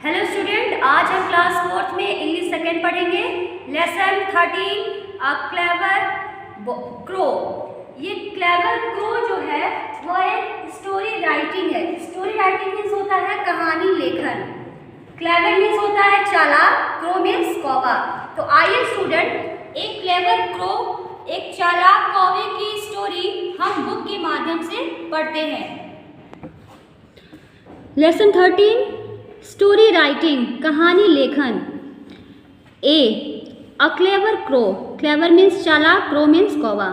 Hello student, आज हम class 4th में इंग्लिश सेकेंड पढ़ेंगे। लेसन 13 अ क्लेवर क्रो। ये क्लेवर क्रो जो है वह एक स्टोरी राइटिंग है। स्टोरी राइटिंग मीन्स होता है कहानी लेखन। क्लेवर मीन्स होता है चालाक, क्रो मीन्स कौवा। तो आइए स्टूडेंट, एक क्लेवर क्रो, एक चालाक कौवे की स्टोरी हम बुक के माध्यम से पढ़ते हैं। लेसन 13 स्टोरी राइटिंग, कहानी लेखन। A a clever crow. Clever means चालाक, क्रो मीन्स कौवा।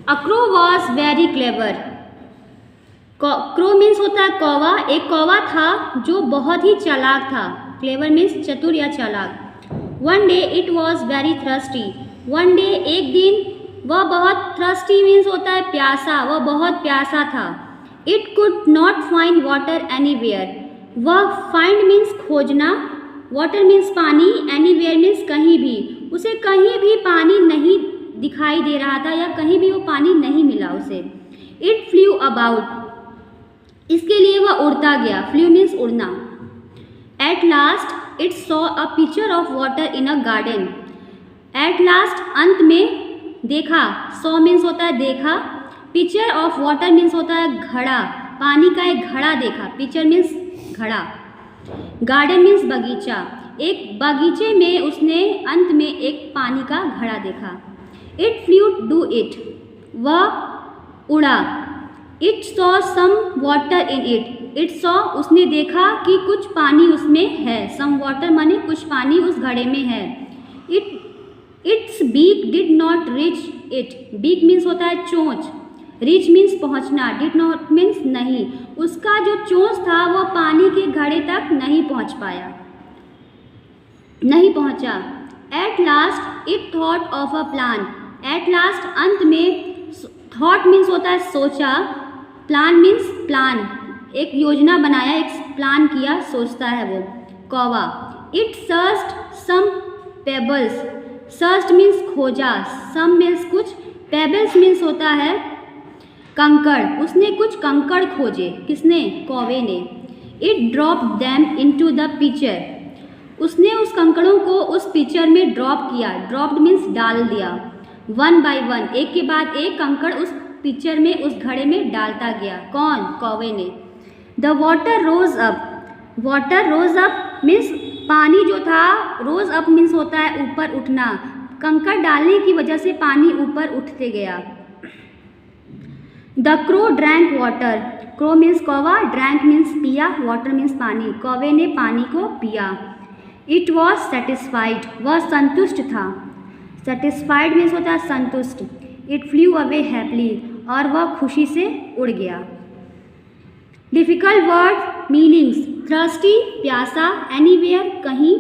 A crow was very clever. Crow means होता है कौवा। एक कौवा था जो बहुत ही चालाक था। क्लेवर मीन्स चतुर या चालाक। One day it was very thirsty. One day एक दिन वह बहुत, थ्रस्टी मीन्स होता है प्यासा, वह बहुत प्यासा था। It could not find water anywhere. वह फाइंड मीन्स खोजना, वाटर मीन्स पानी, एनीवेयर मीन्स कहीं भी। उसे कहीं भी पानी नहीं दिखाई दे रहा था या कहीं भी वो पानी नहीं मिला उसे। इट फ्लू अबाउट, इसके लिए वह उड़ता गया। फ्लू मीन्स उड़ना। At last it saw a picture of water in a garden. At last अंत में देखा, सॉ मीन्स होता है देखा, पिक्चर ऑफ वाटर मीन्स होता है घड़ा, पानी का एक घड़ा देखा। पिक्चर मीन्स घड़ा। गार्डन मीन्स बगीचा। एक बगीचे में उसने अंत में एक पानी का घड़ा देखा। इट फ्लू डू इट, वह उड़ा। It saw some water in it. It saw उसने देखा कि कुछ पानी उसमें है। सम वाटर माने कुछ पानी उस घड़े में है। It's beak did not reach it. Beak means होता है चोंच, रीच मीन्स पहुंचना, डिड नॉट मीन्स नहीं। उसका जो चोंच था वह पानी के घड़े तक नहीं पहुंच पाया, नहीं पहुंचा। At last it thought of a plan. At last अंत में, थॉट मीन्स होता है सोचा, प्लान मीन्स प्लान, एक योजना बनाया, एक प्लान किया, सोचता है वो कौवा। It searched some pebbles. Searched means खोजा, सम मीन्स कुछ, पेबल्स मीन्स होता है कंकड़। उसने कुछ कंकड़ खोजे। किसने? कौवे ने। It drop them into the picture. उसने उस कंकड़ों को उस पिक्चर में ड्रॉप किया। ड्रॉप्ड मीन्स डाल दिया। वन बाय वन, एक के बाद एक कंकड़ उस पिक्चर में, उस घड़े में डालता गया। कौन? कौवे ने। The water rose up. Water rose up means पानी जो था, रोज अप मीन्स होता है ऊपर उठना। कंकड़ डालने की वजह से पानी ऊपर उठते गया। The crow drank water. Crow means कौवा, ड्रैंक मीन्स पिया, वाटर मीन्स पानी। कौवे ने पानी को पिया। इट वॉज सेटिस्फाइड, वह संतुष्ट था। सेटिस्फाइड मीन्स होता है संतुष्ट। इट फ्लू अवे हैप्पीली, और वह खुशी से उड़ गया। Difficult word meanings. थ्रस्टी प्यासा, एनीवेयर कहीं,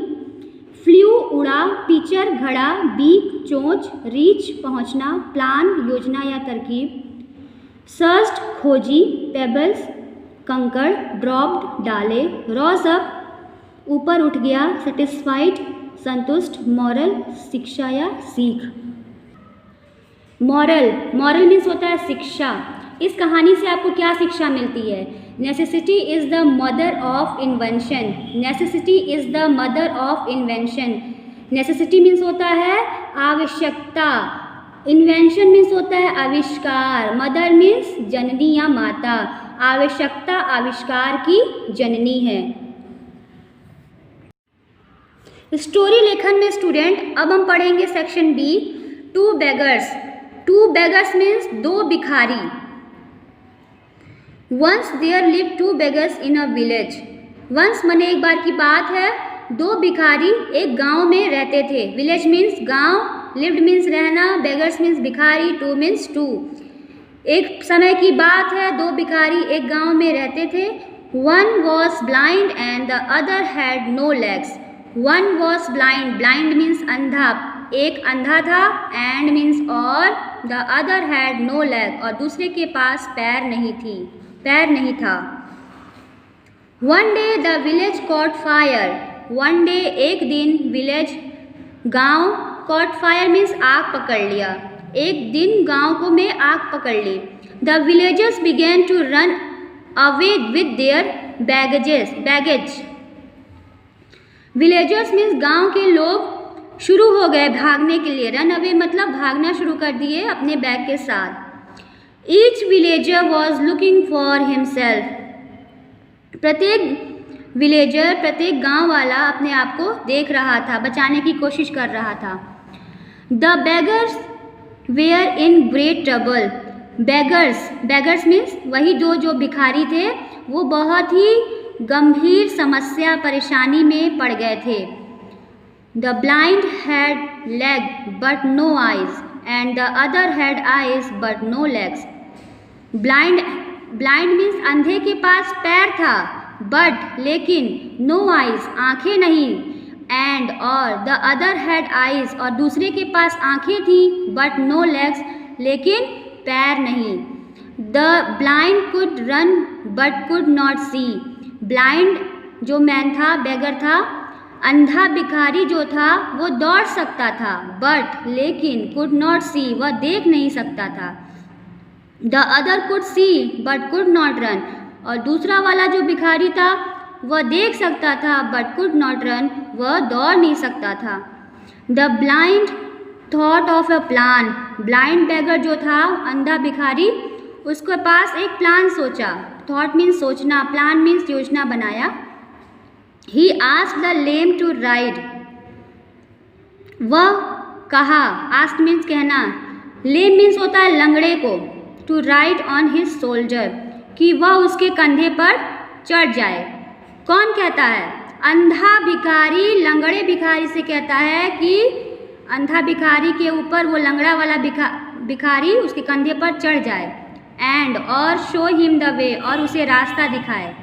फ्लू उड़ा, पिक्चर घड़ा, बीक चोंच, रीच पहुंचना, प्लान योजना या तरकीब, सर्च्ड खोजी, पेबल्स कंकड़, ड्रॉप्ड डाले, रॉज अप ऊपर उठ गया, सेटिस्फाइड संतुष्ट, मॉरल शिक्षा या सीख। मॉरल, मॉरल मीन्स होता है शिक्षा। इस कहानी से आपको क्या शिक्षा मिलती है? Necessity is the mother of invention. Necessity is the mother of invention. Necessity means होता है आवश्यकता, इन्वेंशन मीन्स होता है आविष्कार, मदर मीन्स जननी या माता। आवश्यकता आविष्कार की जननी है। स्टोरी लेखन में स्टूडेंट अब हम पढ़ेंगे section B, two beggars. Two beggars means दो भिखारी। Once there live two beggars in a village. Once मने एक बार की बात है, दो भिखारी एक गांव में रहते थे। विलेज मीन्स गांव, लिव्ड मीन्स रहना, बेगर्स मीन्स भिखारी, टू मीन्स टू। एक समय की बात है, दो भिखारी एक गांव में रहते थे। One was blind and the other had no legs. One was blind, blind means अंधा, एक अंधा था, एंड मीन्स और, the other had no leg, और दूसरे के पास पैर नहीं थी, पैर नहीं था। One day the village cot fire. One day एक दिन, विलेज गांव, कॉट फायर मीन्स आग पकड़ लिया। एक दिन गांव को में आग पकड़ ली। The villagers began to run away with their baggage. Villagers means गांव के लोग शुरू हो गए भागने के लिए। रन अवे मतलब भागना शुरू कर दिए अपने बैग के साथ। Each villager was looking for himself. प्रत्येक विलेजर, प्रत्येक गांव वाला अपने आप को देख रहा था, बचाने की कोशिश कर रहा था। The beggars were in great trouble. Beggars means वही जो भिखारी थे, वो बहुत ही गंभीर समस्या, परेशानी में पड़ गए थे। The blind had leg but no eyes and the other had eyes but no legs. Blind means अंधे के पास पैर था, बट लेकिन, नो आइज आंखें नहीं, एंड और द अदर हैड आइज और दूसरे के पास आंखें थी, बट नो लेग्स लेकिन पैर नहीं। The blind could run but could not see. Blind जो मैन था, बेगर था, अंधा भिखारी जो था वो दौड़ सकता था, बट लेकिन कुड नॉट सी वह देख नहीं सकता था। The other could see but could not run और दूसरा वाला जो भिखारी था वह देख सकता था, बट कुड नॉट रन वह दौड़ नहीं सकता था। The blind thought of a plan. Blind beggar जो था, अंधा भिखारी, उसके पास एक प्लान सोचा। थॉट मीन्स सोचना, प्लान मीन्स योजना बनाया। He asked the lame to ride. वह कहा, आस्क्ड मीन्स कहना, लेम मीन्स होता है लंगड़े को, to ride on his shoulder कि वह उसके कंधे पर चढ़ जाए। कौन कहता है? अंधा भिखारी लंगड़े भिखारी से कहता है कि अंधा भिखारी के ऊपर वो लंगड़ा वाला भिखारी उसके कंधे पर चढ़ जाए। एंड और शो हिम द वे और उसे रास्ता दिखाए।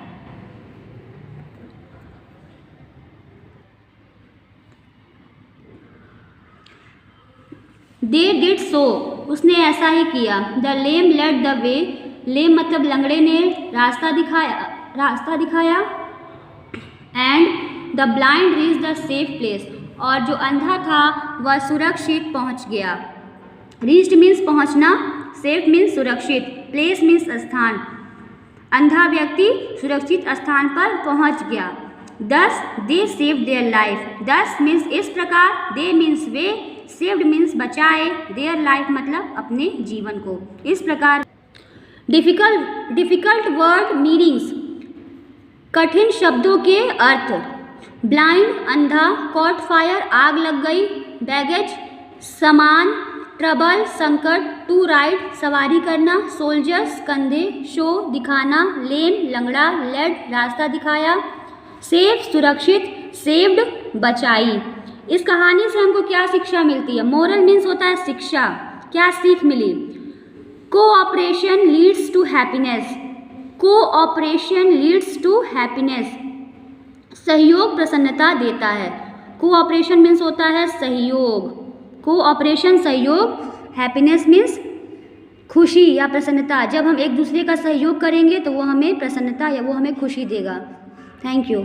दे डिड सो, उसने ऐसा ही किया। The lame led the way, lame मतलब लंगड़े ने रास्ता दिखाया। And the blind reach the safe place, और जो अंधा था वह सुरक्षित पहुंच गया। रीच्ड मीन्स पहुंचना, सेफ मीन्स सुरक्षित, प्लेस मीन्स स्थान। अंधा व्यक्ति सुरक्षित स्थान पर पहुंच गया। Thus they save their life. Thus means इस प्रकार, दे मीन्स वे, सेव्ड मीन्स बचाए, देयर लाइफ मतलब अपने जीवन को। इस प्रकार डिफिकल्ट वर्ड मीनिंग्स, कठिन शब्दों के अर्थ। ब्लाइंड अंधा, कॉट फायर आग लग गई, बैगेज सामान, ट्रबल संकट, टू राइड सवारी करना, सोल्जर्स कंधे, शो दिखाना, लेम लंगड़ा, लेड रास्ता दिखाया, सेफ सुरक्षित, सेव्ड बचाई। इस कहानी से हमको क्या शिक्षा मिलती है? मोरल मीन्स होता है शिक्षा। क्या सीख मिली? Cooperation leads to happiness. Cooperation leads to happiness, सहयोग प्रसन्नता देता है। कोऑपरेशन मीन्स होता है सहयोग। कोऑपरेशन सहयोग, हैप्पीनेस मीन्स खुशी या प्रसन्नता। जब हम एक दूसरे का सहयोग करेंगे तो वो हमें प्रसन्नता या वो हमें खुशी देगा। Thank you.